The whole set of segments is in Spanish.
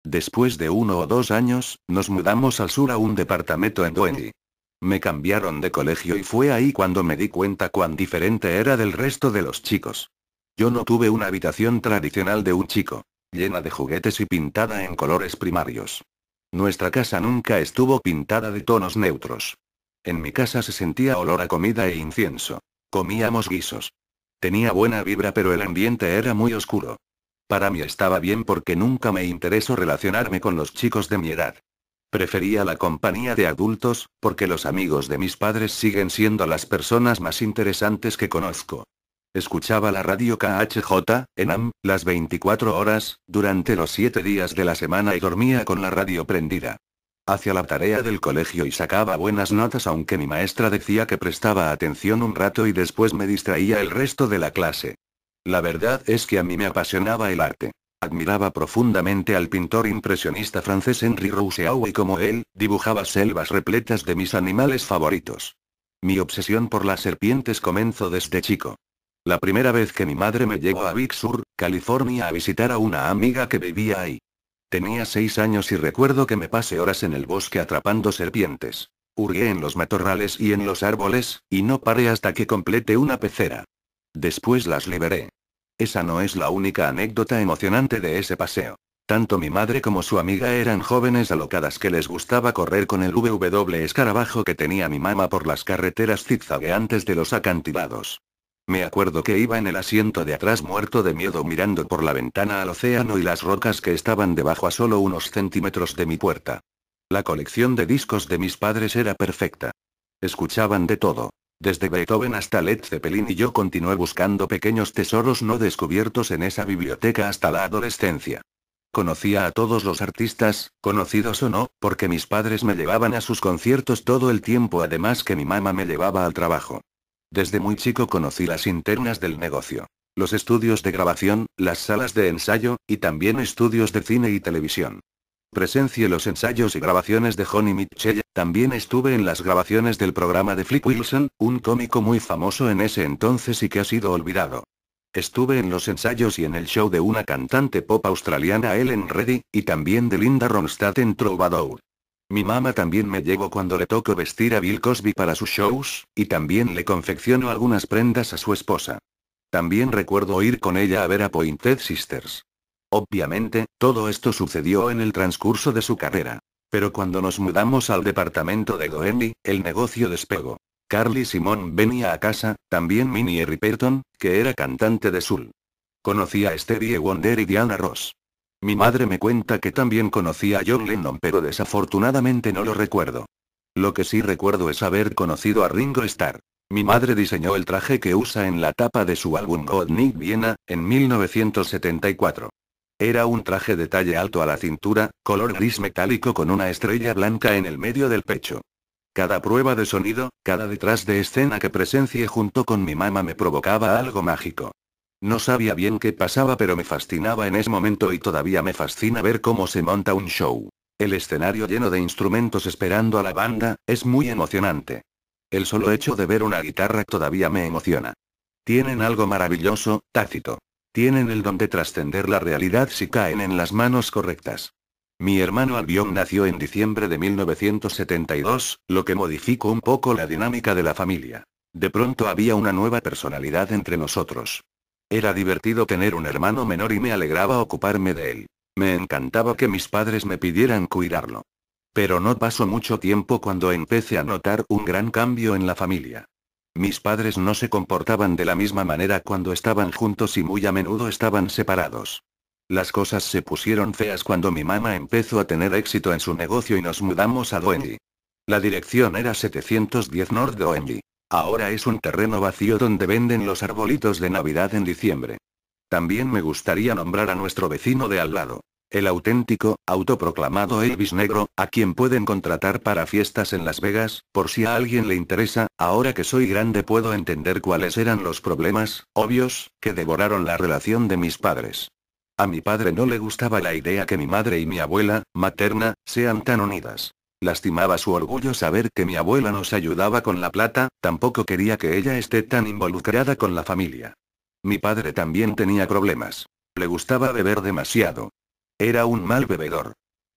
Después de 1 o 2 años, nos mudamos al sur a un departamento en Doenji. Me cambiaron de colegio y fue ahí cuando me di cuenta cuán diferente era del resto de los chicos. Yo no tuve una habitación tradicional de un chico, llena de juguetes y pintada en colores primarios. Nuestra casa nunca estuvo pintada de tonos neutros. En mi casa se sentía olor a comida e incienso. Comíamos guisos. Tenía buena vibra, pero el ambiente era muy oscuro. Para mí estaba bien porque nunca me interesó relacionarme con los chicos de mi edad. Prefería la compañía de adultos, porque los amigos de mis padres siguen siendo las personas más interesantes que conozco. Escuchaba la radio KHJ, en AM, las 24 horas, durante los 7 días de la semana y dormía con la radio prendida. Hacía la tarea del colegio y sacaba buenas notas, aunque mi maestra decía que prestaba atención un rato y después me distraía el resto de la clase. La verdad es que a mí me apasionaba el arte. Admiraba profundamente al pintor impresionista francés Henri Rousseau y como él, dibujaba selvas repletas de mis animales favoritos. Mi obsesión por las serpientes comenzó desde chico. La primera vez que mi madre me llevó a Big Sur, California, a visitar a una amiga que vivía ahí. Tenía 6 años y recuerdo que me pasé horas en el bosque atrapando serpientes. Hurgué en los matorrales y en los árboles, y no paré hasta que completé una pecera. Después las liberé. Esa no es la única anécdota emocionante de ese paseo. Tanto mi madre como su amiga eran jóvenes alocadas que les gustaba correr con el VW escarabajo que tenía mi mamá por las carreteras zigzagueantes de los acantilados. Me acuerdo que iba en el asiento de atrás muerto de miedo mirando por la ventana al océano y las rocas que estaban debajo a solo unos centímetros de mi puerta. La colección de discos de mis padres era perfecta. Escuchaban de todo. Desde Beethoven hasta Led Zeppelin, y yo continué buscando pequeños tesoros no descubiertos en esa biblioteca hasta la adolescencia. Conocía a todos los artistas, conocidos o no, porque mis padres me llevaban a sus conciertos todo el tiempo, además que mi mamá me llevaba al trabajo. Desde muy chico conocí las internas del negocio, los estudios de grabación, las salas de ensayo, y también estudios de cine y televisión. Presencié los ensayos y grabaciones de Johnny Mitchell, también estuve en las grabaciones del programa de Flip Wilson, un cómico muy famoso en ese entonces y que ha sido olvidado. Estuve en los ensayos y en el show de una cantante pop australiana, Ellen Reddy, y también de Linda Ronstadt en Troubadour. Mi mamá también me llevó cuando le tocó vestir a Bill Cosby para sus shows, y también le confeccionó algunas prendas a su esposa. También recuerdo ir con ella a ver a Pointed Sisters. Obviamente, todo esto sucedió en el transcurso de su carrera. Pero cuando nos mudamos al departamento de Doenji, el negocio despegó. Carly Simon venía a casa, también Minnie Riperton, que era cantante de soul. Conocí a Stevie Wonder y Diana Ross. Mi madre me cuenta que también conocía a John Lennon, pero desafortunadamente no lo recuerdo. Lo que sí recuerdo es haber conocido a Ringo Starr. Mi madre diseñó el traje que usa en la tapa de su álbum God Night Vienna, en 1974. Era un traje de talle alto a la cintura, color gris metálico con una estrella blanca en el medio del pecho. Cada prueba de sonido, cada detrás de escena que presencié junto con mi mamá me provocaba algo mágico. No sabía bien qué pasaba, pero me fascinaba en ese momento y todavía me fascina ver cómo se monta un show. El escenario lleno de instrumentos esperando a la banda, es muy emocionante. El solo hecho de ver una guitarra todavía me emociona. Tienen algo maravilloso, tácito. Tienen el don de trascender la realidad si caen en las manos correctas. Mi hermano Albion nació en diciembre de 1972, lo que modificó un poco la dinámica de la familia. De pronto había una nueva personalidad entre nosotros. Era divertido tener un hermano menor y me alegraba ocuparme de él. Me encantaba que mis padres me pidieran cuidarlo. Pero no pasó mucho tiempo cuando empecé a notar un gran cambio en la familia. Mis padres no se comportaban de la misma manera cuando estaban juntos y muy a menudo estaban separados. Las cosas se pusieron feas cuando mi mamá empezó a tener éxito en su negocio y nos mudamos a Doenji. La dirección era 710 North Doenji. Ahora es un terreno vacío donde venden los arbolitos de Navidad en diciembre. También me gustaría nombrar a nuestro vecino de al lado. El auténtico, autoproclamado Elvis Negro, a quien pueden contratar para fiestas en Las Vegas, por si a alguien le interesa. Ahora que soy grande puedo entender cuáles eran los problemas, obvios, que devoraron la relación de mis padres. A mi padre no le gustaba la idea que mi madre y mi abuela, materna, sean tan unidas. Lastimaba su orgullo saber que mi abuela nos ayudaba con la plata, tampoco quería que ella esté tan involucrada con la familia. Mi padre también tenía problemas. Le gustaba beber demasiado. Era un mal bebedor.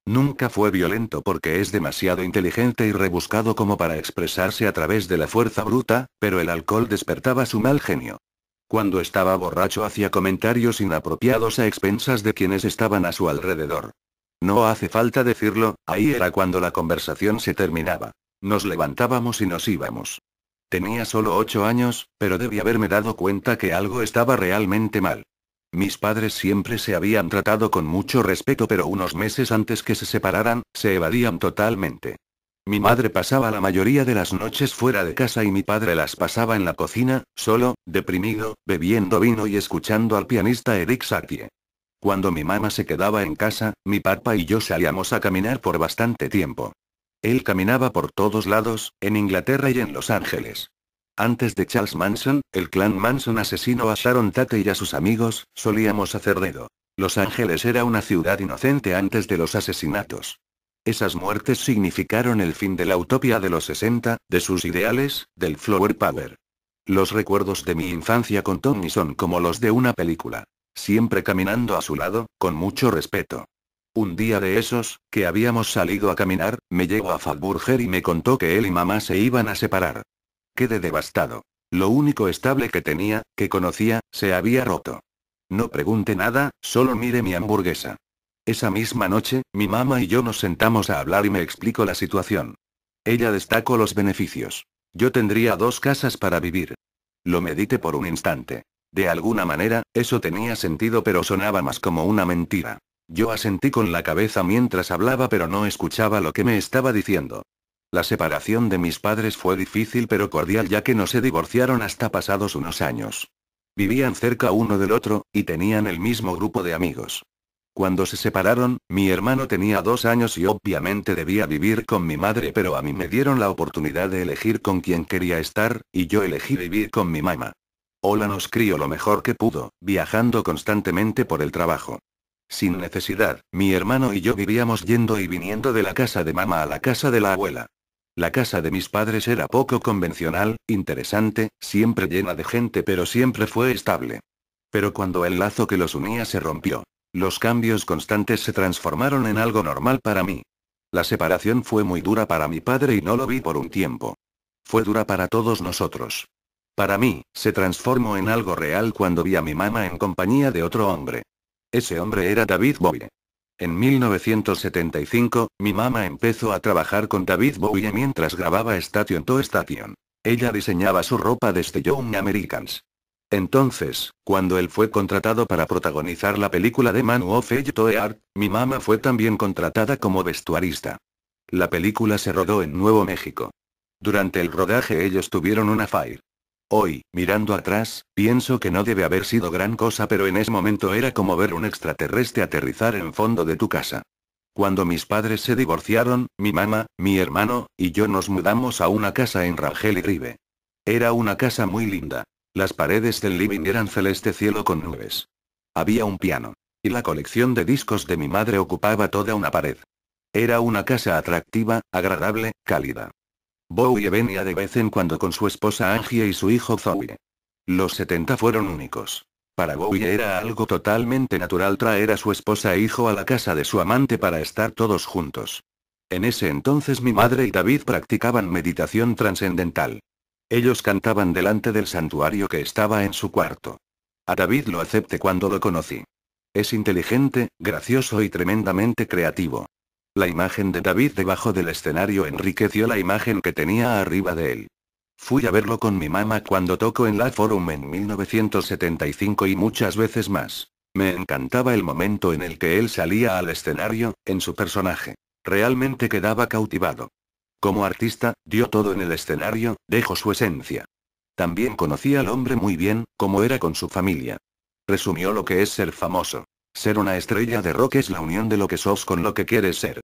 Nunca fue violento porque es demasiado inteligente y rebuscado como para expresarse a través de la fuerza bruta, pero el alcohol despertaba su mal genio. Cuando estaba borracho hacía comentarios inapropiados a expensas de quienes estaban a su alrededor. No hace falta decirlo, ahí era cuando la conversación se terminaba. Nos levantábamos y nos íbamos. Tenía solo 8 años, pero debí haberme dado cuenta que algo estaba realmente mal. Mis padres siempre se habían tratado con mucho respeto, pero unos meses antes que se separaran, se evadían totalmente. Mi madre pasaba la mayoría de las noches fuera de casa y mi padre las pasaba en la cocina, solo, deprimido, bebiendo vino y escuchando al pianista Eric Satie. Cuando mi mamá se quedaba en casa, mi papá y yo salíamos a caminar por bastante tiempo. Él caminaba por todos lados, en Inglaterra y en Los Ángeles. Antes de Charles Manson, el clan Manson asesinó a Sharon Tate y a sus amigos, solíamos hacer dedo. Los Ángeles era una ciudad inocente antes de los asesinatos. Esas muertes significaron el fin de la utopía de los 60, de sus ideales, del flower power. Los recuerdos de mi infancia con Tony son como los de una película. Siempre caminando a su lado, con mucho respeto. Un día de esos, que habíamos salido a caminar, me llegó a Fatburger y me contó que él y mamá se iban a separar. Quedé devastado. Lo único estable que tenía, que conocía, se había roto. No pregunté nada, solo mire mi hamburguesa. Esa misma noche, mi mamá y yo nos sentamos a hablar y me explicó la situación. Ella destacó los beneficios. Yo tendría 2 casas para vivir. Lo medité por un instante. De alguna manera, eso tenía sentido, pero sonaba más como una mentira. Yo asentí con la cabeza mientras hablaba, pero no escuchaba lo que me estaba diciendo. La separación de mis padres fue difícil pero cordial, ya que no se divorciaron hasta pasados unos años. Vivían cerca uno del otro, y tenían el mismo grupo de amigos. Cuando se separaron, mi hermano tenía 2 años y obviamente debía vivir con mi madre, pero a mí me dieron la oportunidad de elegir con quién quería estar, y yo elegí vivir con mi mamá. Ola nos crió lo mejor que pudo, viajando constantemente por el trabajo. Sin necesidad, mi hermano y yo vivíamos yendo y viniendo de la casa de mamá a la casa de la abuela. La casa de mis padres era poco convencional, interesante, siempre llena de gente, pero siempre fue estable. Pero cuando el lazo que los unía se rompió, los cambios constantes se transformaron en algo normal para mí. La separación fue muy dura para mi padre y no lo vi por un tiempo. Fue dura para todos nosotros. Para mí, se transformó en algo real cuando vi a mi mamá en compañía de otro hombre. Ese hombre era David Bowie. En 1975, mi mamá empezó a trabajar con David Bowie mientras grababa Station to Station. Ella diseñaba su ropa desde Young Americans. Entonces, cuando él fue contratado para protagonizar la película de Man of Toe Art, mi mamá fue también contratada como vestuarista. La película se rodó en Nuevo México. Durante el rodaje ellos tuvieron una affair. Hoy, mirando atrás, pienso que no debe haber sido gran cosa, pero en ese momento era como ver un extraterrestre aterrizar en fondo de tu casa. Cuando mis padres se divorciaron, mi mamá, mi hermano, y yo nos mudamos a una casa en Rangel y Rive. Era una casa muy linda. Las paredes del living eran celeste cielo con nubes. Había un piano. Y la colección de discos de mi madre ocupaba toda una pared. Era una casa atractiva, agradable, cálida. Bowie venía de vez en cuando con su esposa Angie y su hijo Zoe. Los 70 fueron únicos. Para Bowie era algo totalmente natural traer a su esposa e hijo a la casa de su amante para estar todos juntos. En ese entonces mi madre y David practicaban meditación trascendental. Ellos cantaban delante del santuario que estaba en su cuarto. A David lo acepté cuando lo conocí. Es inteligente, gracioso y tremendamente creativo. La imagen de David debajo del escenario enriqueció la imagen que tenía arriba de él. Fui a verlo con mi mamá cuando tocó en la Forum en 1975 y muchas veces más. Me encantaba el momento en el que él salía al escenario, en su personaje. Realmente quedaba cautivado. Como artista, dio todo en el escenario, dejó su esencia. También conocía al hombre muy bien, como era con su familia. Resumió lo que es ser famoso. Ser una estrella de rock es la unión de lo que sos con lo que quieres ser.